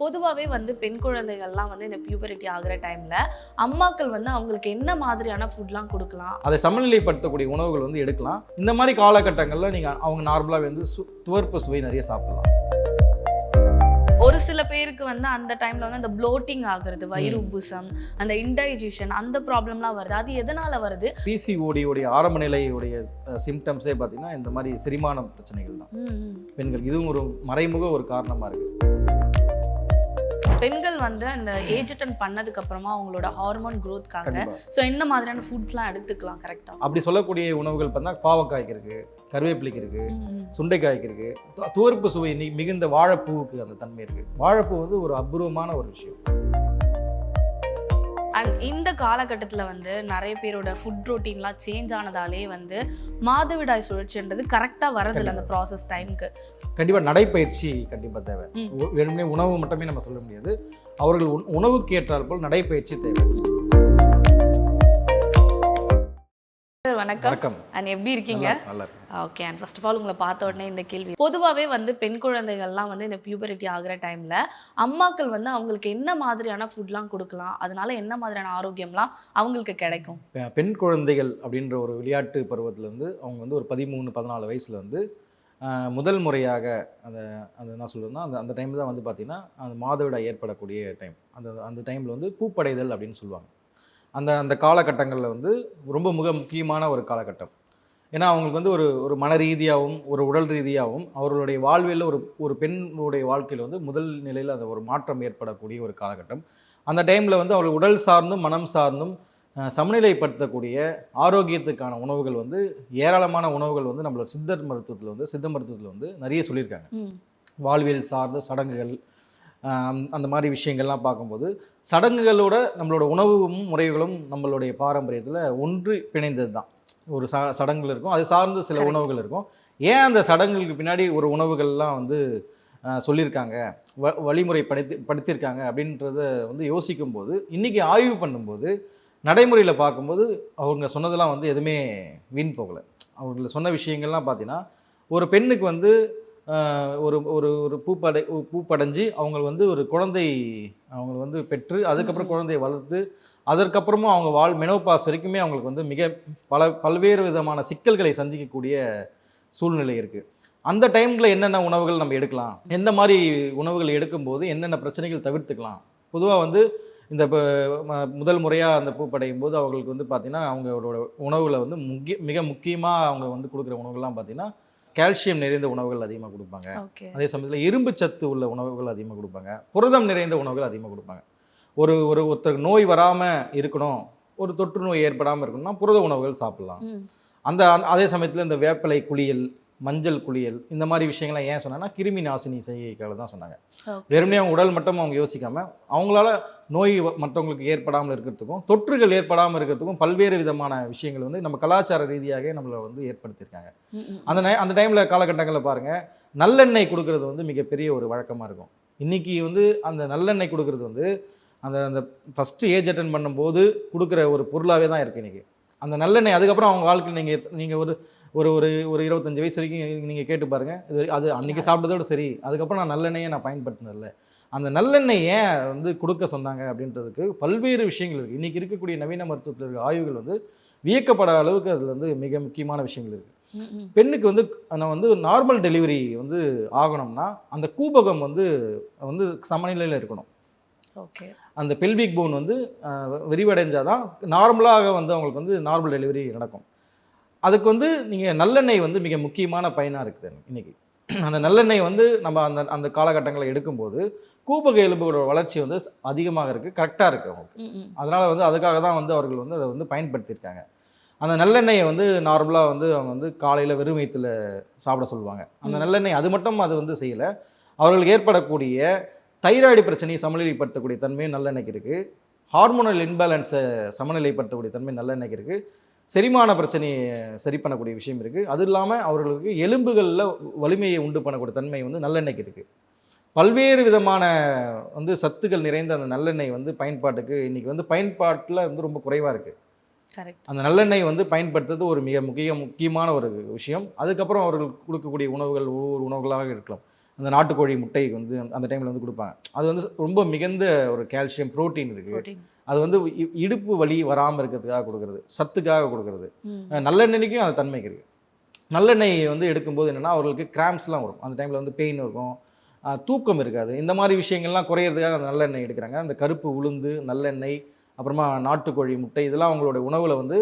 பொதுவாகவே வந்து பெண் குழந்தைகள்லாம் வந்து இந்த பியூபரிட்டி ஆகிற டைமில் அம்மாக்கள் வந்து அவங்களுக்கு என்ன மாதிரியான ஃபுட்லாம் கொடுக்கலாம்? அதை சமநிலைப்படுத்தக்கூடிய உணவுகள் வந்து எடுக்கலாம். இந்த மாதிரி காலகட்டங்களில் நீங்கள் அவங்க நார்மலாக வந்து துவர்ப்பு சுவை நிறைய சாப்பிடலாம். ஒரு சில பேருக்கு வந்து அந்த டைமில் வந்து அந்த ப்ளோட்டிங் ஆகுறது, வயிறு உப்புசம், அந்த இன்டைஜஷன், அந்த ப்ராப்ளம்லாம் வருது. அது எதனால் வருது? பிசிஓடியோடைய ஆரம்ப நிலையுடைய சிம்டம்ஸே பார்த்தீங்கன்னா இந்த மாதிரி செரிமான பிரச்சனைகள் தான் பெண்கள். இதுவும் ஒரு மறைமுக ஒரு காரணமாக இருக்குது. பெண்கள் வந்து அந்த ஏஜ் அட்டன் பண்ணதுக்கு அப்புறமா அவங்களோட ஹார்மோன் க்ரோத்க்காக ஸோ என்ன மாதிரியான ஃபுட்ஸ்லாம் எடுத்துக்கலாம் கரெக்டாக? அப்படி சொல்லக்கூடிய உணவுகள் பார்த்தா பாவக்காய்க்கு இருக்குது, கருவேப்பிலைக்கு இருக்குது, சுண்டைக்காய்க்கு இருக்குது. துவர்ப்பு சுவை மிகுந்த வாழைப்பூவுக்கு அந்த தன்மை இருக்குது. வாழைப்பூ வந்து ஒரு அபூர்வமான ஒரு விஷயம். அண்ட் இந்த காலகட்டத்தில் வந்து நிறைய பேரோட ஃபுட் ரொட்டீன்லாம் சேஞ்ச் ஆனதாலே வந்து மாதவிடாய் சுழற்சின்றது கரெக்டாக வரதில்லை அந்த ப்ராசஸ் டைமுக்கு. கண்டிப்பாக நடைப்பயிற்சி கண்டிப்பாக தேவை. வெறுமனே உணவு மட்டுமே நம்ம சொல்ல முடியாது. அவர்கள் உணவுக்கு ஏற்றால் போல் நடைப்பயிற்சி தேவை. வணக்கம். அண்ட் எப்படி இருக்கீங்க? நல்லா இருக்கு. Okay. And first of all உங்களை பார்த்த உடனே இந்த கேள்வி, பொதுவாகவே வந்து பெண் குழந்தைகள்லாம் வந்து இந்த பியூபரிட்டி ஆகிற டைமில் அம்மாக்கள் வந்து அவங்களுக்கு என்ன மாதிரியான ஃபுட்லாம் கொடுக்கலாம், அதனால என்ன மாதிரியான ஆரோக்கியம்லாம் அவங்களுக்கு கிடைக்கும்? பெண் குழந்தைகள் அப்படின்ற ஒரு விளையாட்டு பருவத்திலேருந்து அவங்க வந்து ஒரு 13-14 வயசில் வந்து முதல் முறையாக அந்த என்ன சொல்கிறதுனா அந்த டைமில் தான் வந்து பார்த்திங்கன்னா அந்த மாதவிடாய் ஏற்படக்கூடிய டைம். அந்த டைமில் வந்து பூப்படைதல் அப்படின்னு சொல்லுவாங்க. அந்த காலகட்டங்களில் வந்து ரொம்ப முக்கியமான ஒரு காலகட்டம். ஏன்னா அவங்களுக்கு வந்து ஒரு மன ரீதியாகவும் ஒரு உடல் ரீதியாகவும் அவர்களுடைய வாழ்வில் ஒரு பெண்ணுடைய வாழ்க்கையில் வந்து முதல் நிலையில் அந்த ஒரு மாற்றம் ஏற்படக்கூடிய ஒரு காலகட்டம். அந்த டைமில் வந்து அவர்கள் உடல் சார்ந்தும் மனம் சார்ந்தும் சமநிலைப்படுத்தக்கூடிய ஆரோக்கியத்துக்கான உணவுகள் வந்து ஏராளமான உணவுகள் வந்து நம்மளோட சித்த மருத்துவத்தில் வந்து நிறைய சொல்லியிருக்காங்க. வாழ்வியல் சார்ந்த சடங்குகள் அந்த மாதிரி விஷயங்கள்லாம் பார்க்கும்போது சடங்குகளோட நம்மளோட உணவு முறைகளும் நம்மளுடைய பாரம்பரியத்தில் ஒன்று பிணைந்தது தான். ஒரு சடங்குகள் இருக்கும், அது சார்ந்து சில உணவுகள் இருக்கும். ஏன் அந்த சடங்குகளுக்கு பின்னாடி ஒரு உணவுகள்லாம் வந்து சொல்லியிருக்காங்க, வழிமுறைப்படுத்தியிருக்காங்க அப்படின்றத வந்து யோசிக்கும்போது, இன்றைக்கி ஆய்வு பண்ணும்போது நடைமுறையில் பார்க்கும்போது அவங்க சொன்னதெல்லாம் வந்து எதுவுமே வீண் போகலை. அவங்க சொன்ன விஷயங்கள்லாம் பார்த்தீங்கன்னா, ஒரு பெண்ணுக்கு வந்து ஒரு ஒரு ஒரு பூப்படைஞ்சு அவங்க வந்து ஒரு குழந்தை அவங்க வந்து பெற்று அதுக்கப்புறம் குழந்தையை வளர்த்து அதற்கப்புறமும் அவங்க மெனோபாஸ் வரைக்குமே அவங்களுக்கு வந்து பல்வேறு விதமான சிக்கல்களை சந்திக்கக்கூடிய சூழ்நிலை இருக்குது. அந்த டைமில் என்னென்ன உணவுகள் நம்ம எடுக்கலாம், எந்த மாதிரி உணவுகள் எடுக்கும்போது என்னென்ன பிரச்சனைகள் தவிர்த்துக்கலாம். பொதுவாக வந்து இந்த முதல் முறையாக அந்த பூப்படையும் போது அவங்களுக்கு வந்து பார்த்திங்கன்னா அவங்களோட உணவில் வந்து மிக முக்கியமாக அவங்க வந்து கொடுக்குற உணவுகள்லாம் பார்த்திங்கன்னா கால்சியம் நிறைந்த உணவுகள் அதிகமாக கொடுப்பாங்க. அதே சமயத்தில் இரும்பு சத்து உள்ள உணவுகள் அதிகமாக கொடுப்பாங்க. புரதம் நிறைந்த உணவுகள் அதிகமாக கொடுப்பாங்க. ஒருத்தருக்கு நோய் வராமல் இருக்கணும், ஒரு தொற்று நோய் ஏற்படாமல் இருக்கணும்னா புரத உணவுகள் சாப்பிட்லாம். அதே சமயத்தில் இந்த வேப்பிலை குளியல், மஞ்சள் குளியல், இந்த மாதிரி விஷயங்கள்லாம் ஏன் சொன்னாங்கன்னா கிருமி நாசினி செய்கைக்காக தான் சொன்னாங்க. வெறுமனே அவங்க உடல் மட்டும் அவங்க யோசிக்காமல் அவங்களால நோய் மற்றவங்களுக்கு ஏற்படாமல் இருக்கிறதுக்கும் தொற்றுகள் ஏற்படாமல் இருக்கிறதுக்கும் பல்வேறு விதமான விஷயங்கள் வந்து நம்ம கலாச்சார ரீதியாக நம்மளை வந்து ஏற்படுத்தியிருக்காங்க. அந்த டைமில் காலகட்டங்களில் பாருங்கள், நல்லெண்ணெய் கொடுக்கறது வந்து மிகப்பெரிய ஒரு வழக்கமாக இருக்கும். இன்றைக்கி வந்து அந்த நல்லெண்ணெய் கொடுக்கறது வந்து அந்த ஃபஸ்ட்டு ஏஜ் அட்டன் பண்ணும்போது கொடுக்குற ஒரு பொருளாகவே தான் இருக்குது இன்றைக்கி. அந்த நல்லெண்ணெய் அதுக்கப்புறம் அவங்க வாழ்க்கையில் நீங்கள் ஒரு ஒரு ஒரு 25 வயசு வரைக்கும் நீங்கள் கேட்டு பாருங்கள், அது அன்றைக்கி சாப்பிட்டதோடு சரி, அதுக்கப்புறம் நான் நல்லெண்ணெயை நான் பயன்படுத்தினதில்லை. அந்த நல்லெண்ணெய் ஏன் வந்து கொடுக்க சொன்னாங்க அப்படின்றதுக்கு பல்வேறு விஷயங்கள் இருக்குது. இன்றைக்கி இருக்கக்கூடிய நவீன மருத்துவத்தில் இருக்கிற ஆய்வுகள் வந்து வியக்கப்பட அளவுக்கு அதில் வந்து மிக முக்கியமான விஷயங்கள் இருக்குது. பெண்ணுக்கு வந்து நான் வந்து நார்மல் டெலிவரி வந்து ஆகணும்னா அந்த கூபகம் வந்து சமநிலையில் இருக்கணும். ஓகே. அந்த பெல்விக் போன் வந்து விரிவடைஞ்சால் தான் நார்மலாக வந்து அவங்களுக்கு வந்து நார்மல் டெலிவரி நடக்கும். அதுக்கு வந்து நீங்கள் நல்லெண்ணெய் வந்து மிக முக்கியமான பயனாக இருக்குது இன்றைக்கி. அந்த நல்லெண்ணெய் வந்து நம்ம அந்த காலகட்டங்களை எடுக்கும்போது கூபக எலும்புகளோட வளர்ச்சி வந்து அதிகமாக இருக்குது, கரெக்டாக இருக்குது அவங்களுக்கு. அதனால் வந்து அதுக்காக தான் வந்து அவர்கள் வந்து அதை வந்து பயன்படுத்தியிருக்காங்க. அந்த நல்லெண்ணெயை வந்து நார்மலாக வந்து அவங்க வந்து காலையில் வெறும் வயிற்றில் சாப்பிட சொல்லுவாங்க. அந்த நல்லெண்ணெய் அது மட்டும் அது வந்து செய்யலை. அவர்களுக்கு ஏற்படக்கூடிய தைராய்டு பிரச்சனையை சமநிலைப்படுத்தக்கூடிய தன்மையும் நல்லெண்ணெய்க்கு இருக்குது. ஹார்மோனல் இன்பேலன்ஸை சமநிலைப்படுத்தக்கூடிய தன்மை நல்லெண்ணெய்க்கு இருக்குது. செரிமான பிரச்சனையை சரி பண்ணக்கூடிய விஷயம் இருக்குது. அது இல்லாமல் அவர்களுக்கு எலும்புகளில் வலிமையை உண்டு பண்ணக்கூடிய தன்மை வந்து நல்லெண்ணெய்க்கு இருக்குது. பல்வேறு விதமான வந்து சத்துக்கள் நிறைந்த அந்த நல்லெண்ணெய் வந்து பயன்பாட்டுக்கு இன்றைக்கி வந்து பயன்பாட்டில் வந்து ரொம்ப குறைவாக இருக்குது. அந்த நல்லெண்ணெய் வந்து பயன்படுத்துறது ஒரு மிக முக்கியமான ஒரு விஷயம். அதுக்கப்புறம் அவர்கள் கொடுக்கக்கூடிய உணவுகள் ஒவ்வொரு உணவுகளாக இருக்கலாம். அந்த நாட்டுக்கோழி முட்டை வந்து அந்த டைமில் வந்து கொடுப்பாங்க. அது வந்து ரொம்ப மிகுந்த ஒரு கால்சியம் புரோட்டீன் இருக்குது. புரோட்டீன். அது வந்து இடுப்பு வலி வராமல் இருக்கிறதுக்காக கொடுக்குறது, சத்துக்காக கொடுக்குறது. நல்லெண்ணெய்க்கும் அந்த தன்மைக்கு இருக்குது. நல்லெண்ணெய் வந்து எடுக்கும்போது என்னென்னா அவர்களுக்கு கிராம்ஸ்லாம் வரும், அந்த டைமில் வந்து பெயின் இருக்கும், தூக்கம் இருக்காது. இந்த மாதிரி விஷயங்கள்லாம் குறையிறதுக்காக அந்த நல்லெண்ணெய் எடுக்கிறாங்க. அந்த கருப்பு உளுந்து, நல்லெண்ணெய், அப்புறமா நாட்டுக்கோழி முட்டை, இதெல்லாம் அவங்களோட உணவில் வந்து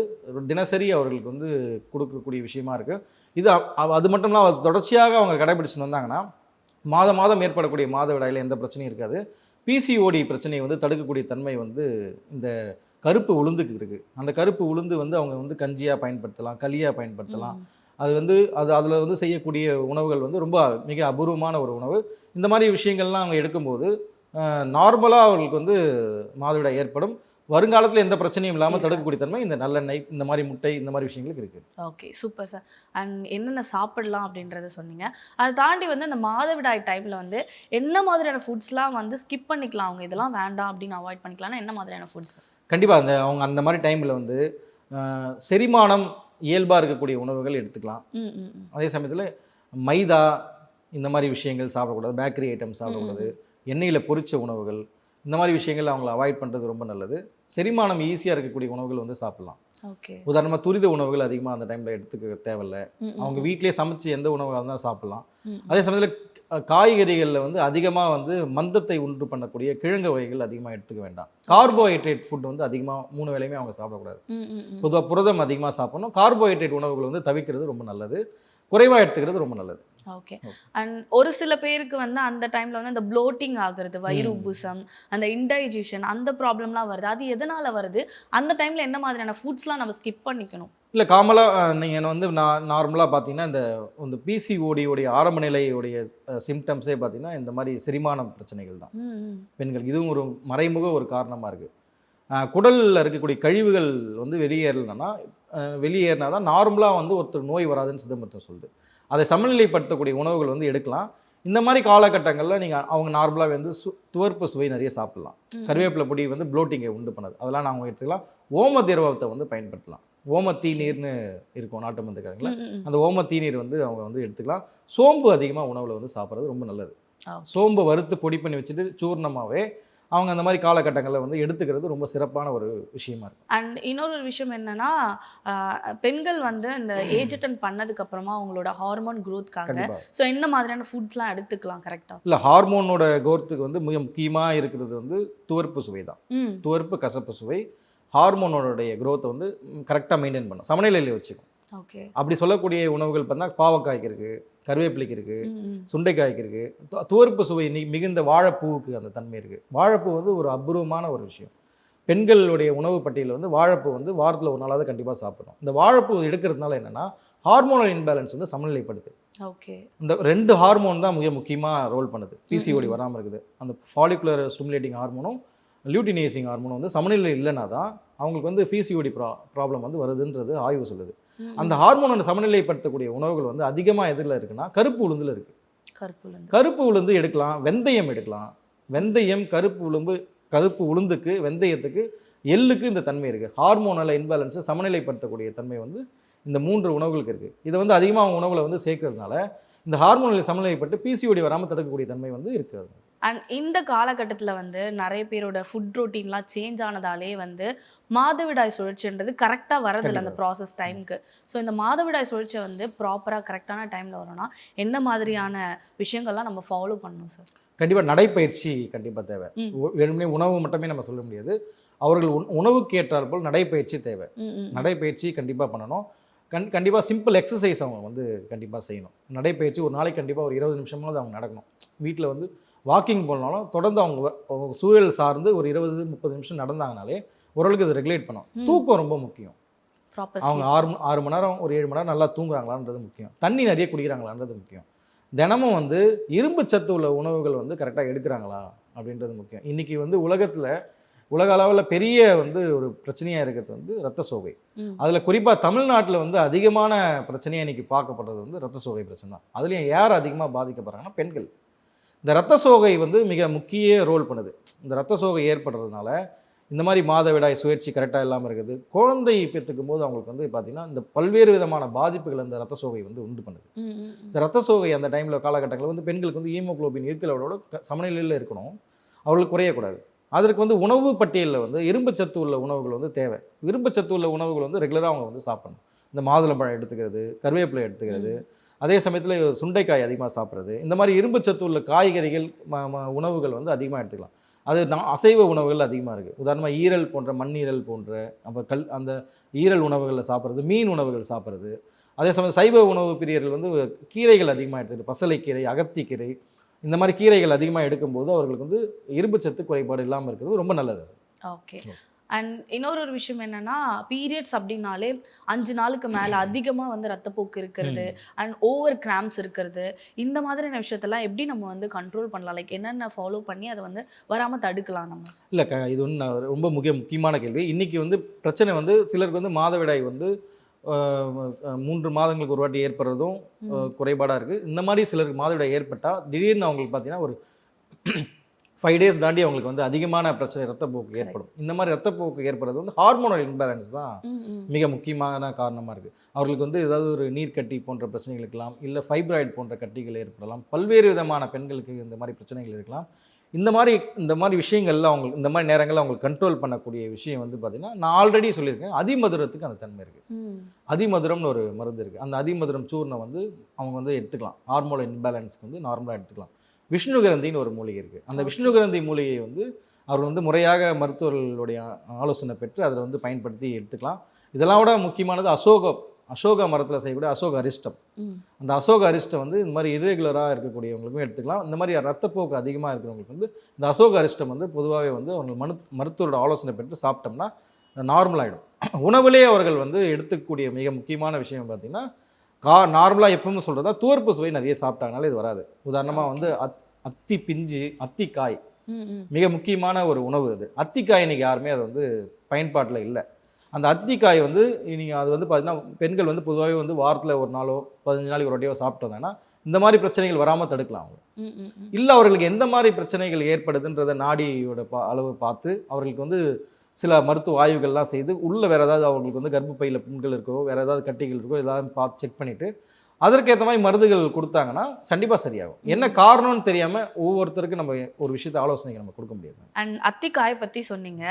தினசரி அவர்களுக்கு வந்து கொடுக்கக்கூடிய விஷயமா இருக்குது. இது அது மட்டும் இல்லாமல் அது தொடர்ச்சியாக அவங்க கடைபிடிச்சுன்னு வந்தாங்கன்னா மாதம் மாதம் ஏற்படக்கூடிய மாதவிடாயில் எந்த பிரச்சனையும் இருக்காது. பிசிஓடி பிரச்சனையை வந்து தடுக்கக்கூடிய தன்மை வந்து இந்த கருப்பு உளுந்துக்கு இருக்குது. அந்த கருப்பு உளுந்து வந்து அவங்க வந்து கஞ்சியாக பயன்படுத்தலாம், களியாக பயன்படுத்தலாம். அது வந்து அதில் வந்து செய்யக்கூடிய உணவுகள் வந்து ரொம்ப மிக அபூர்வமான ஒரு உணவு. இந்த மாதிரி விஷயங்கள்லாம் அவங்க எடுக்கும்போது நார்மலாக அவர்களுக்கு வந்து மாதவிடாய் ஏற்படும். வருங்காலத்தில் எந்த பிரச்சனையும் இல்லாமல் தடுக்கக்கூடிய தன்மை இந்த நல்லெண்ணெய், இந்த மாதிரி முட்டை, இந்த மாதிரி விஷயங்களுக்கு இருக்குது. Okay, super sir. அண்ட் என்னென்ன சாப்பிடலாம் அப்படின்றத சொன்னீங்க. அதை தாண்டி வந்து இந்த மாதவிடாய் டைமில் வந்து என்ன மாதிரியான ஃபுட்ஸ்லாம் வந்து ஸ்கிப் பண்ணிக்கலாம், அவங்க இதெல்லாம் வேண்டாம் அப்படின்னு அவாய்ட் பண்ணிக்கலாம்னா என்ன மாதிரியான ஃபுட்ஸ்? கண்டிப்பாக அவங்க அந்த மாதிரி டைமில் வந்து செரிமானம் இயல்பாக இருக்கக்கூடிய உணவுகள் எடுத்துக்கலாம். அதே சமயத்தில் மைதா இந்த மாதிரி விஷயங்கள் சாப்பிடக்கூடாது, பேக்கரி ஐட்டம் சாப்பிடக்கூடாது, எண்ணெயில் பொரிச்ச உணவுகள், இந்த மாதிரி விஷயங்கள் அவங்கள அவாய்ட் பண்ணுறது ரொம்ப நல்லது. செரிமானம் ஈஸியாக இருக்கக்கூடிய உணவுகள் வந்து சாப்பிட்லாம். ஓகே. உதாரணமாக துரித உணவுகள் அதிகமாக அந்த டைமில் எடுத்துக்க தேவையில்லை. அவங்க வீட்டிலே சமைச்சு எந்த உணவாக இருந்தாலும் சாப்பிட்லாம். அதே சமயத்தில் காய்கறிகளில் வந்து அதிகமாக வந்து மந்தத்தை உண்டு பண்ணக்கூடிய கிழங்கு வகைகள் அதிகமாக எடுத்துக்க வேண்டாம். கார்போஹைட்ரேட் ஃபுட் வந்து அதிகமாக 3 வேளையுமே அவங்க சாப்பிடக்கூடாது. பொதுவாக புரதம் அதிகமாக சாப்பிடணும். கார்போஹைட்ரேட் உணவுகள் வந்து தவிர்க்கிறது ரொம்ப நல்லது, குறைவாக எடுத்துக்கிறது ரொம்ப நல்லது. ஓகே. அண்ட் ஒரு சில பேருக்கு வந்து அந்த டைமில் வந்து அந்த ப்ளோட்டிங் ஆகுறது, வயிறு உப்புசம், அந்த இன்டைஜஷன், அந்த ப்ராப்ளம்லாம் வருது. அது எதனால் வருது? அந்த டைமில் என்ன மாதிரியான ஃபுட்ஸ்லாம் நம்ம ஸ்கிப் பண்ணிக்கணும்? இல்லை, காமலாக நீங்கள் வந்து நார்மலாக பார்த்தீங்கன்னா இந்த பிசிஓடியோடைய ஆரம்ப நிலையுடைய சிம்டம்ஸே பார்த்தீங்கன்னா இந்த மாதிரி செரிமான பிரச்சனைகள் தான் பெண்களுக்கு. இதுவும் ஒரு மறைமுக ஒரு காரணமாக இருக்குது. குடலில் இருக்கக்கூடிய கழிவுகள் வந்து வெளியேறினா தான் நார்மலாக வந்து ஒருத்தர் நோய் வராதுன்னு சித்த மருத்துவம் சொல்லுது. அதை சமநிலைப்படுத்தக்கூடிய உணவுகள் வந்து எடுக்கலாம். இந்த மாதிரி காலகட்டங்களில் நீங்கள் அவங்க நார்மலாக வந்து துவர்ப்பு சுவை நிறைய சாப்பிட்லாம். கருவேப்பிலை பொடி வந்து ப்ளோட்டிங்கை உண்டு பண்ணது, அதெல்லாம் அவங்க எடுத்துக்கலாம். ஓம திரவத்தை வந்து பயன்படுத்தலாம். ஓம தீநீர்னு இருக்கும் நாட்டு மருந்துக்காரங்கள, அந்த ஓம தீநீர் வந்து அவங்க வந்து எடுத்துக்கலாம். சோம்பு அதிகமாக உணவில் வந்து சாப்பிட்றது ரொம்ப நல்லது. சோம்பு வறுத்து பொடி பண்ணி வச்சுட்டு சூர்ணமாகவே அவங்க அந்த மாதிரி காலகட்டங்களில் வந்து எடுத்துக்கிறது ரொம்ப சிறப்பான ஒரு விஷயமா இருக்கும். அண்ட் இன்னொரு விஷயம் என்னன்னா, பெண்கள் வந்து இந்த ஏஜ் அட்டன் பண்ணதுக்கு அப்புறமா அவங்களோட ஹார்மோன் க்ரோத்க்காக ஸோ என்ன மாதிரியான ஃபுட்ஸ்லாம் எடுத்துக்கலாம் கரெக்டாக? இல்லை, ஹார்மோனோட க்ரோத்துக்கு வந்து மிக முக்கியமாக இருக்கிறது வந்து துவர்ப்பு சுவை தான். துவர்ப்பு கசப்பு சுவை ஹார்மோனோடைய க்ரோத்தை வந்து கரெக்டாக மெயின்டைன் பண்ணும், சமநிலையில் வச்சுக்கும். ஓகே. அப்படி சொல்லக்கூடிய உணவுகள் பார்த்தா பாவக்காய்க்கு இருக்குது, கருவேப்பிலைக்கு இருக்குது, சுண்டைக்காய்க்கு இருக்குது. துவர்ப்பு சுவை மிகுந்த வாழைப்பூவுக்கு அந்த தன்மை இருக்குது. வாழைப்பூ வந்து ஒரு அபூர்வமான ஒரு விஷயம். பெண்களுடைய உணவு பட்டியலில் வந்து வாழைப்பூ வந்து வாரத்தில் ஒரு நாளாவது கண்டிப்பாக சாப்பிடணும். இந்த வாழைப்பூ எடுக்கிறதுனால என்னென்னா ஹார்மோனல் இன்பேலன்ஸ் வந்து சமநிலைப்படுது. ஓகே. இந்த 2 ஹார்மோன் தான் மிக முக்கியமாக ரோல் பண்ணுது பிசிஓடி வராமல் இருக்குது. அந்த ஃபாலிகுலர் ஸ்டிமுலேட்டிங் ஹார்மோனும் லியூட்டினேசிங் ஹார்மோனும் வந்து சமநிலை இல்லைனா தான் அவங்களுக்கு வந்து பிசிஓடி ப்ராப்ளம் வந்து வருதுன்றது ஆய்வு சொல்லுது. அந்த ஹார்மோனை சமநிலைப்படுத்தக்கூடிய உணவுகள் வந்து அதிகமாக எதில் இருக்குன்னா கருப்பு உளுந்தில் இருக்குது. கருப்பு உளுந்து எடுக்கலாம், வெந்தயம் எடுக்கலாம். வெந்தயம், கருப்பு உளுந்துக்கு, வெந்தயத்துக்கு, எள்ளுக்கு இந்த தன்மை இருக்குது. ஹார்மோனல் இன்பேலன்ஸை சமநிலைப்படுத்தக்கூடிய தன்மை வந்து இந்த 3 உணவுகளுக்கு இருக்குது. இதை வந்து அதிகமாக அவங்க உணவுகளை வந்து சேர்க்கறதுனால இந்த ஹார்மோனில் சமநிலைப்பட்டு பிசிஓடி வராமல் தடுக்கக்கூடிய தன்மை வந்து இருக்குது. அண்ட் இந்த காலகட்டத்தில் வந்து நிறைய பேரோட ஃபுட் ரொட்டீன்லாம் சேஞ்ச் ஆனதாலே வந்து மாதவிடாய் சுழற்சின்றது கரெக்டாக வரதில்லை அந்த ப்ராசஸ் டைமுக்கு. ஸோ இந்த மாதவிடாய் சுழற்சி வந்து ப்ராப்பராக கரெக்டான டைமில் வரணும்னா என்ன மாதிரியான விஷயங்கள்லாம் நம்ம ஃபாலோ பண்ணணும் சார்? கண்டிப்பாக நடைப்பயிற்சி கண்டிப்பாக தேவை. வெறுமனே உணவு மட்டுமே நம்ம சொல்ல முடியாது. அவர்கள் உணவுக்கு ஏற்றால் போல் நடைப்பயிற்சி தேவை. நடைப்பயிற்சி கண்டிப்பாக பண்ணணும். கண்டிப்பாக சிம்பிள் எக்ஸசைஸ் அவங்க வந்து கண்டிப்பாக செய்யணும். நடைப்பயிற்சி ஒரு நாளைக்கு கண்டிப்பாக ஒரு 20 நிமிஷமாவது அவங்க நடக்கணும். வீட்டில் வந்து வாக்கிங் போனாலும் தொடர்ந்து அவங்க சூழல் சார்ந்து ஒரு 20-30 நிமிஷம் நடந்தாங்கனாலே ஓரளவுக்கு இது ரெகுலேட் பண்ணும். தூக்கம் ரொம்ப முக்கியம். அவங்க 6 மணி நேரம் ஒரு 7 மணி நேரம் நல்லா தூங்குறாங்களான்றது முக்கியம். தண்ணி நிறைய குடிக்கிறாங்களான்றது முக்கியம். தினமும் வந்து இரும்பு சத்து உள்ள உணவுகள் வந்து கரெக்டாக எடுக்கிறாங்களா அப்படின்றது முக்கியம். இன்றைக்கி வந்து உலக அளவில் பெரிய வந்து ஒரு பிரச்சனையாக இருக்கிறது வந்து இரத்த சோகை. அதில் குறிப்பாக தமிழ்நாட்டில் வந்து அதிகமான பிரச்சனையாக இன்றைக்கி பார்க்கப்படுறது வந்து இரத்த சோகை பிரச்சனை தான். அதுலேயும் யார் அதிகமாக பாதிக்கப்படுறாங்கன்னா பெண்கள். இந்த இரத்த சோகை வந்து மிக முக்கிய ரோல் பண்ணுது. இந்த இரத்த சோகை ஏற்படுறதுனால இந்த மாதிரி மாதவிடாய் சுழற்சி கரெக்டாக இல்லாமல் இருக்குது. குழந்தை பெற்றுக்கும் போது அவங்களுக்கு வந்து பார்த்திங்கன்னா இந்த பல்வேறு விதமான பாதிப்புகள் அந்த ரத்த சோகை வந்து உண்டு பண்ணுது. இந்த ரத்த சோகை அந்த டைமில் காலகட்டங்களில் வந்து பெண்களுக்கு வந்து ஹீமோகுளோபின் இருக்கிறவரோட சமநிலையில் இருக்கணும், அவர்களுக்கு குறையக்கூடாது. அதற்கு வந்து உணவு பட்டியலில் வந்து இரும்புச்சத்து உள்ள உணவுகள் வந்து தேவை. இரும்புச்சத்து உள்ள உணவுகள் வந்து ரெகுலராக அவங்க வந்து சாப்பிடணும். இந்த மாதுளம்பழம் எடுத்துக்கிறது, கருவேப்பிலை எடுத்துக்கிறது, அதே சமயத்தில் சுண்டைக்காய் அதிகமாக சாப்பிட்றது, இந்த மாதிரி இரும்புச்சத்து உள்ள காய்கறிகள் உணவுகள் வந்து அதிகமாக எடுத்துக்கலாம். அது அசைவ உணவுகள் அதிகமாக இருக்குது. உதாரணமாக ஈரல் போன்ற மண்ணீரல் போன்ற நம்ம அந்த ஈரல் உணவுகளில் சாப்பிட்றது, மீன் உணவுகள் சாப்பிட்றது. அதே சமயம் சைவ உணவு பிரியர்கள் வந்து கீரைகள் அதிகமாக எடுத்துக்கிட்டு பசலைக்கீரை, அகத்திக்கீரை, இந்த மாதிரி கீரைகள் அதிகமாக எடுக்கும்போது அவர்களுக்கு வந்து இரும்புச்சத்து குறைபாடு இல்லாமல் இருக்கிறது ரொம்ப நல்லது. ஓகே. அண்ட் இன்னொரு விஷயம் என்னன்னா, பீரியட்ஸ் அப்படின்னாலே 5 நாளுக்கு மேலே அதிகமாக வந்து ரத்தப்போக்கு இருக்கிறது அண்ட் ஓவர் கிராம்ஸ் இருக்கிறது, இந்த மாதிரியான விஷயத்தெல்லாம் எப்படி நம்ம வந்து கண்ட்ரோல் பண்ணலாம்? லைக் என்னென்ன ஃபாலோ பண்ணி அதை வந்து வராமல் தடுக்கலாம் நம்ம? இல்லை, இது ஒன்று ரொம்ப முக்கியமான கேள்வி. இன்றைக்கி வந்து பிரச்சனை வந்து சிலருக்கு வந்து மாதவிடாய் வந்து 3 மாதங்களுக்கு ஒரு வாட்டி ஏற்படுறதும் குறைபாடாக இருக்குது. இந்த மாதிரி சிலருக்கு மாதவிடாய் ஏற்பட்டால் திடீர்னு அவங்களுக்கு பார்த்தீங்கன்னா ஒரு 5 டேஸ் தாண்டி அவங்களுக்கு வந்து அதிகமான பிரச்சனை ரத்தப்போக்கு ஏற்படும். இந்த மாதிரி ரத்தப்போக்கு ஏற்படுறது வந்து ஹார்மோனல் இன்பேலன்ஸ் தான் மிக முக்கியமான காரணமாக இருக்குது. அவர்களுக்கு வந்து ஏதாவது ஒரு நீர்க்கட்டி போன்ற பிரச்சனைகள் இருக்கலாம், இல்லை ஃபைப்ராய்டு போன்ற கட்டிகள் ஏற்படலாம், பல்வேறு விதமான பெண்களுக்கு இந்த மாதிரி பிரச்சனைகள் இருக்கலாம். இந்த மாதிரி விஷயங்கள்ல அவங்களுக்கு இந்த மாதிரி நேரங்களில் அவங்களுக்கு கண்ட்ரோல் பண்ணக்கூடிய விஷயம் வந்து பார்த்திங்கன்னா, நான் ஆல்ரெடி சொல்லியிருக்கேன், அதிமதுரத்துக்கு அந்த தன்மை இருக்குது. அதிமதுரம்னு ஒரு மருந்து இருக்குது. அந்த அதிமதுரம் சூர்ணம் வந்து அவங்க வந்து எடுத்துக்கலாம். ஹார்மோனல் இன்பேலன்ஸ்க்கு வந்து நார்மலாக எடுத்துக்கலாம். விஷ்ணுகிரந்தின்னு ஒரு மூலிகை இருக்குது. அந்த விஷ்ணுகிரந்தி மூலிகையை வந்து அவர் வந்து முறையாக மருத்துவர்களுடைய ஆலோசனை பெற்று அதில் வந்து பயன்படுத்தி எடுத்துக்கலாம். இதெல்லாம் விட முக்கியமானது அசோக மரத்தில் செய்யக்கூடிய அசோக அரிஷ்டம். அந்த அசோக அரிஷ்டம் வந்து இந்த மாதிரி இர்ரெகுலராக இருக்கக்கூடியவங்களுக்கும் எடுத்துக்கலாம். இந்த மாதிரி ரத்தப்போக்கு அதிகமாக இருக்கிறவங்களுக்கு வந்து இந்த அசோக அரிஷ்டம் வந்து பொதுவாகவே வந்து அவங்க மருத்துவரோட ஆலோசனை பெற்று சாப்பிட்டோம்னா நார்மல் ஆகிடும். உணவுலேயே அவர்கள் வந்து எடுத்துக்கக்கூடிய மிக முக்கியமான விஷயம் பார்த்திங்கன்னா, நார்மலாக எப்பவுமே சொல்கிறதா துவர்ப்பு சுவை நிறைய சாப்பிட்டாங்கனால இது வராது. உதாரணமாக வந்து அத்தி பிஞ்சு, அத்திக்காய் மிக முக்கியமான ஒரு உணவு. அது அத்திக்காய் இன்றைக்கி யாருமே அது வந்து பயன்பாட்டில் இல்லை. அந்த அத்திக்காய் வந்து நீங்கள் அது வந்து பார்த்தீங்கன்னா பெண்கள் வந்து பொதுவாகவே வந்து வாரத்தில் ஒரு நாளோ 15 நாளைக்கு ஒரு வாட்டியோ சாப்பிட்டு வந்தாங்கன்னா இந்த மாதிரி பிரச்சனைகள் வராமல் தடுக்கலாம் அவங்க. இல்லை அவர்களுக்கு எந்த மாதிரி பிரச்சனைகள் ஏற்படுதுன்றதை நாடியோட அளவு பார்த்து அவர்களுக்கு வந்து சில மருத்துவ ஆய்வுகள்லாம் செய்து உள்ளே வேறு ஏதாவது அவங்களுக்கு வந்து கர்ப்பப்பையில் புண்கள் இருக்கோ, வேறு ஏதாவது கட்டிகள் இருக்கோ, ஏதாவது பார்த்து செக் பண்ணிவிட்டு அதற்கேற்ற மாதிரி மருந்துகள் கொடுத்தாங்கன்னா கண்டிப்பாக சரியாகும். என்ன காரணம்னு தெரியாமல் ஒவ்வொருத்தருக்கும் நம்ம ஒரு விஷயத்தை ஆலோசனைக்கு நம்ம கொடுக்க முடியாது. அண்ட் அத்திக்காயை பற்றி சொன்னீங்க.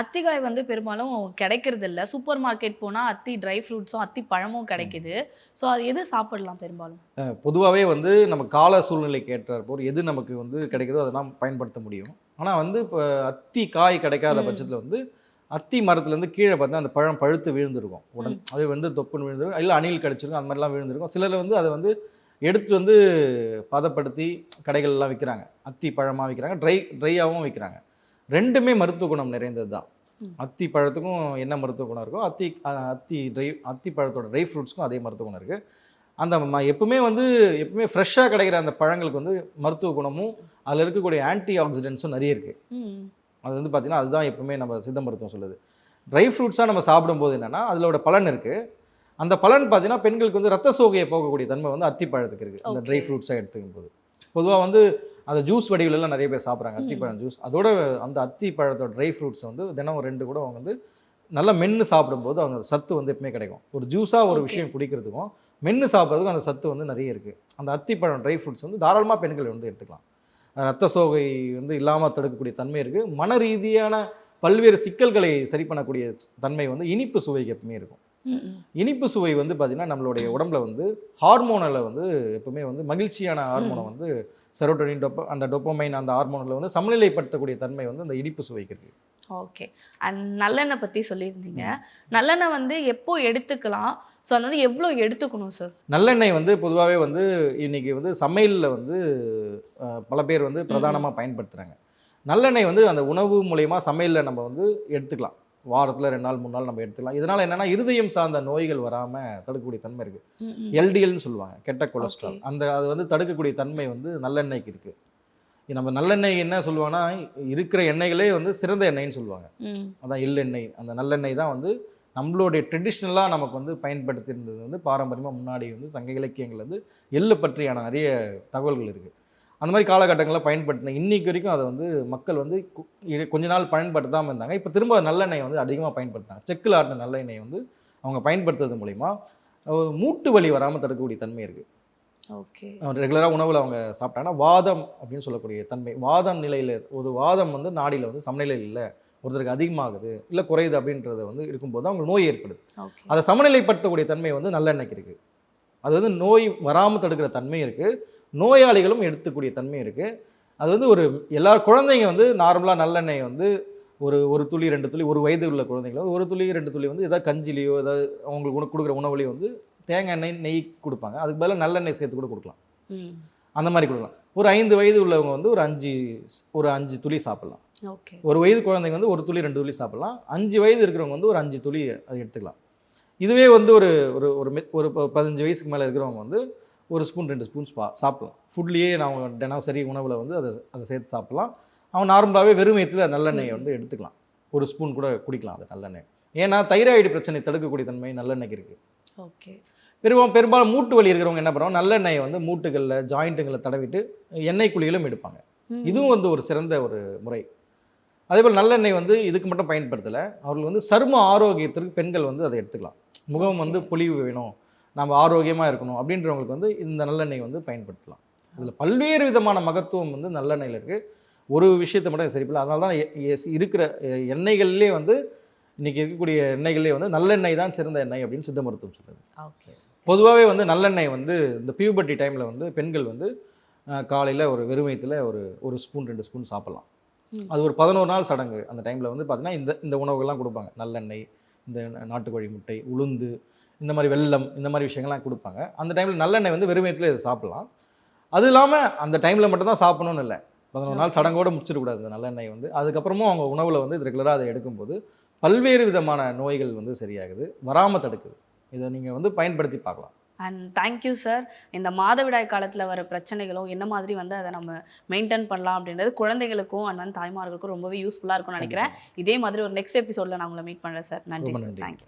அத்திக்காய் வந்து பெரும்பாலும் கிடைக்கிறது இல்லை. சூப்பர் மார்க்கெட் போனால் அத்தி ட்ரை ஃப்ரூட்ஸும் அத்தி பழமும் கிடைக்குது. ஸோ அது எது சாப்பிடலாம் பெரும்பாலும்? பொதுவாகவே வந்து நம்ம கால சூழ்நிலைக்கு ஏற்றாற்போல் எது நமக்கு வந்து கிடைக்குதோ அதெல்லாம் பயன்படுத்த முடியும். ஆனால் வந்து இப்போ அத்தி காய் கிடைக்காத பட்சத்தில் வந்து அத்தி மரத்துலேருந்து கீழே பார்த்தீங்கன்னா அந்த பழம் பழுத்து விழுந்திருக்கும். அது வந்து தொப்புன்னு விழுந்திருக்கும், இல்லை அணில் கடிச்சிருக்கும், அந்த மாதிரிலாம் விழுந்திருக்கும். சிலர் வந்து அதை வந்து எடுத்து வந்து பதப்படுத்தி கடைகள்லாம் விற்கிறாங்க. அத்தி பழமாக விற்கிறாங்க, ட்ரையாகவும் விற்கிறாங்க. ரெண்டுமே மருத்துவ குணம் நிறைந்தது தான். அத்தி பழத்துக்கும் என்ன மருத்துவ குணம் இருக்கோ அத்தி பழத்தோட ட்ரை ஃப்ரூட்ஸ்க்கும் அதே மருத்துவ குணம் இருக்குது. அந்த எப்பவுமே ஃப்ரெஷ்ஷாக கிடைக்கிற அந்த பழங்களுக்கு வந்து மருத்துவ குணமும் அதில் இருக்கக்கூடிய ஆன்டி ஆக்சிடென்ட்ஸும் நிறைய இருக்குது. அது வந்து பார்த்திங்கன்னா அதுதான் எப்பவுமே நம்ம சித்த மருத்துவம் சொல்லுது. ட்ரை ஃப்ரூட்ஸாக நம்ம சாப்பிடும்போது என்னென்னா அதிலோட பலன் இருக்குது. அந்த பலன் பார்த்திங்கன்னா பெண்களுக்கு வந்து ரத்த சோகையை போகக்கூடிய தன்மை வந்து அத்திப்பழத்துக்கு இருக்குது. அந்த ட்ரை ஃப்ரூட்ஸாக எடுத்துக்கும் போது பொதுவாக வந்து அந்த ஜூஸ் வடிவிலலாம் நிறைய பேர் சாப்பிட்றாங்க அத்திப்பழம் ஜூஸ். அதோட அந்த அத்திப்பழத்தோட ட்ரை ஃப்ரூட்ஸ் வந்து தினம் 2 கூட அவங்க வந்து நல்லா மென்று சாப்பிடும்போது அவங்க சத்து வந்து எப்பவுமே கிடைக்கும். ஒரு ஜூஸாக ஒரு விஷயம் குடிக்கிறதுக்கும் மென்று சாப்பிட்றதுக்கும் அந்த சத்து வந்து நிறைய இருக்குது. அந்த அத்திப்பழம் ட்ரை ஃப்ரூட்ஸ் வந்து தாராளமாக பெண்கள் வந்து எடுத்துக்கலாம். ரத்த சோகை வந்து இல்லாமல் தடுக்கக்கூடிய தன்மை இருக்குது. மன ரீதியான பல்வேறு சிக்கல்களை சரி பண்ணக்கூடிய தன்மை வந்து இனிப்பு சுவைக்கு எப்பவுமே இருக்கும். இனிப்பு சுவை வந்து பார்த்திங்கன்னா நம்மளுடைய உடம்புல வந்து ஹார்மோனில் வந்து எப்பவுமே வந்து மகிழ்ச்சியான ஹார்மோனை வந்து செரோட்டோனின் அந்த டோப்பமைன் அந்த ஹார்மோனில் வந்து சமநிலைப்படுத்தக்கூடிய தன்மை வந்து அந்த இனிப்பு சுவைக்கு இருக்குது. ஓகே. அண்ட் நல்லெண்ணெய் பற்றி சொல்லியிருந்தீங்க. நல்லெண்ணெய் வந்து எப்போ எடுத்துக்கலாம்? ஸோ அது வந்து எவ்வளோ எடுத்துக்கணும் சார்? நல்லெண்ணெய் வந்து பொதுவாகவே வந்து இன்றைக்கி வந்து சமையலில் வந்து பல பேர் வந்து பிரதானமாக பயன்படுத்துகிறாங்க. நல்லெண்ணெய் வந்து அந்த உணவு மூலயமா சமையலில் நம்ம வந்து எடுத்துக்கலாம். வாரத்தில் 2 நாள் 3 நாள் நம்ம எடுத்துக்கலாம். இதனால் என்னென்னா இருதயம் சார்ந்த நோய்கள் வராமல் தடுக்கக்கூடிய தன்மை இருக்குது. எல்டிஎல்னு சொல்லுவாங்க, கெட்ட கொலஸ்ட்ரால். அது வந்து தடுக்கக்கூடிய தன்மை வந்து நல்லெண்ணெய்க்கு இருக்குது. நம்ம நல்லெண்ணெய் என்ன சொல்லுவாங்கன்னா இருக்கிற எண்ணெய்களே வந்து சிறந்த எண்ணெய்ன்னு சொல்லுவாங்க. அதான் எள்ளெண்ணெய். அந்த நல்லெண்ணெய் தான் வந்து நம்மளுடைய ட்ரெடிஷ்னலாக நமக்கு வந்து பயன்படுத்தியிருந்தது வந்து பாரம்பரியமாக முன்னாடி வந்து சங்க இலக்கியங்கள் வந்து எள்ளு பற்றியான நிறைய தகவல்கள் இருக்குது. அந்த மாதிரி காலகட்டங்களில் பயன்படுத்தின இன்னைக்கு வரைக்கும் அதை வந்து மக்கள் வந்து கொஞ்ச நாள் பயன்படுத்தாமல் இருந்தாங்க. இப்போ திரும்ப நல்லெண்ணெய் வந்து அதிகமாக பயன்படுத்துறாங்க. செக்கில் ஆட்டின நல்லெண்ணெய் வந்து அவங்க பயன்படுத்துறது மூலிமா மூட்டு வலி வராமல் தடுக்கக்கூடிய தன்மை இருக்குது. ஓகே. ரெகுலராக உணவில் அவங்க சாப்பிட்டாங்கன்னா வாதம் அப்படின்னு சொல்லக்கூடிய தன்மை, வாதம் நிலையில் ஒரு வாதம் வந்து நாடியில் வந்து சமநிலையில் இல்லை, ஒருத்தருக்கு அதிகமாகுது இல்லை குறையுது அப்படின்றது வந்து இருக்கும்போது அவங்க நோய் ஏற்படுது. ஓகே. அதை சமநிலைப்படுத்தக்கூடிய தன்மை வந்து நல்லெண்ணெய்க்கு இருக்குது. அது வந்து நோய் வராமல் தடுக்கிற தன்மை இருக்குது, நோயாளிகளும் எடுத்துக்கூடிய தன்மை இருக்குது. அது வந்து ஒரு எல்லா குழந்தைங்க வந்து நார்மலாக நல்லெண்ணெய் வந்து ஒரு துளி 2 துளி, ஒரு வயது உள்ள குழந்தைங்களும் 1 துளி 2 துளி வந்து ஏதாவது கஞ்சிலையோ ஏதாவது அவங்களுக்கு கொடுக்குற உணவுலையோ வந்து தேங்காய் எண்ணெய் நெய் கொடுப்பாங்க. அதுக்கு பதிலாக நல்லெண்ணெய் சேர்த்து கூட கொடுக்கலாம். அந்த மாதிரி கொடுக்கலாம். ஒரு 5 வயது உள்ளவங்க வந்து ஒரு 5 துளி சாப்பிட்லாம். ஓகே. ஒரு வயது குழந்தைங்க வந்து 1 துளி 2 துளி சாப்பிட்லாம். 5 வயது இருக்கிறவங்க வந்து ஒரு 5 துளி அது எடுத்துக்கலாம். இதுவே வந்து ஒரு ஒரு 15 வயசுக்கு மேலே இருக்கிறவங்க வந்து 1 ஸ்பூன் 2 ஸ்பூன் சாப்பிட்லாம். ஃபுட்லேயே நான் தினசரி உணவில் வந்து அதை சேர்த்து சாப்பிட்லாம். அவன் நார்மலாகவே வெறும் வயிற்றில் நல்லெண்ணெயை வந்து எடுத்துக்கலாம். 1 ஸ்பூன் கூட குடிக்கலாம் அது நல்லெண்ணெய். ஏன்னா தைராய்டு பிரச்சனை தடுக்கக்கூடிய தன்மை நல்லெண்ணெய்க்கு இருக்குது. ஓகே. பெரும்பாலும் மூட்டு வலி இருக்கிறவங்க என்ன பண்ணுவாங்க, நல்லெண்ணெயை வந்து மூட்டுகளில் ஜாயிண்ட்டுகளில் தடவிட்டு எண்ணெய் குழிகளும் எடுப்பாங்க. இதுவும் வந்து ஒரு சிறந்த ஒரு முறை. அதேபோல் நல்லெண்ணெய் வந்து இதுக்கு மட்டும் பயன்படுத்தலை, அவர்கள் வந்து சரும ஆரோக்கியத்திற்கு பெண்கள் வந்து அதை எடுத்துக்கலாம். முகம் வந்து பொலிவு வேணும், நம்ம ஆரோக்கியமாக இருக்கணும் அப்படின்றவங்களுக்கு வந்து இந்த நல்லெண்ணெய் வந்து பயன்படுத்தலாம். இதில் பல்வேறு விதமான மகத்துவம் வந்து நல்லெண்ணெயில் இருக்குது. ஒரு விஷயத்தை மட்டும் சரிப்பில்லை. அதனால தான் இருக்கிற எண்ணெய்கள்லேயே வந்து இன்றைக்கி இருக்கக்கூடிய எண்ணெய்களே வந்து நல்லெண்ணெய் தான் சிறந்த எண்ணெய் அப்படின்னு சித்த மருத்துவம் சொல்லுது. ஓகே. பொதுவாகவே வந்து நல்லெண்ணெய் வந்து இந்த பியூபர்ட்டி டைமில் வந்து பெண்கள் வந்து காலையில் ஒரு வெறும் வயிற்றில் ஒரு ஸ்பூன் 2 ஸ்பூன் சாப்பிட்லாம். அது ஒரு 11 நாள் சடங்கு. அந்த டைமில் வந்து பார்த்திங்கன்னா இந்த உணவுகள்லாம் கொடுப்பாங்க. நல்லெண்ணெய், இந்த நாட்டுக்கோழி முட்டை, உளுந்து, இந்த மாதிரி வெல்லம், இந்த மாதிரி விஷயங்கள்லாம் கொடுப்பாங்க. அந்த டைமில் நல்லெண்ணெய் வந்து வெறும் வயிற்றில் இதை சாப்பிட்லாம். அது இல்லாமல் அந்த டைமில் மட்டும்தான் சாப்பிடணும்னு இல்லை, 11 நாள் சடங்கோடு முடிச்சிடக்கூடாது இந்த நல்லெண்ணெய் வந்து. அதுக்கப்புறமும் அவங்க உணவில் வந்து ரெகுலராக அதை எடுக்கும்போது பல்வேறு விதமான நோய்கள் வந்து சரியாகுது, வராமல் தடுக்குது. இதை நீங்கள் வந்து பயன்படுத்தி பார்க்கலாம். And thank you sir. இந்த மாதவிடாய் காலத்தில் வர பிரச்சனைகளும் என்ன மாதிரி வந்து அதை நம்ம மெயின்டைன் பண்ணலாம் அப்படின்றது குழந்தைகளுக்கும் அண்ட் வந்து தாய்மார்களுக்கும் ரொம்பவே யூஸ்ஃபுல்லாக இருக்கும்னு நினைக்கிறேன். இதே மாதிரி ஒரு நெக்ஸ்ட் எபிசோடில் நான் உங்களை மீட் பண்ணுறேன் சார். நன்றி சார். தேங்க்யூ.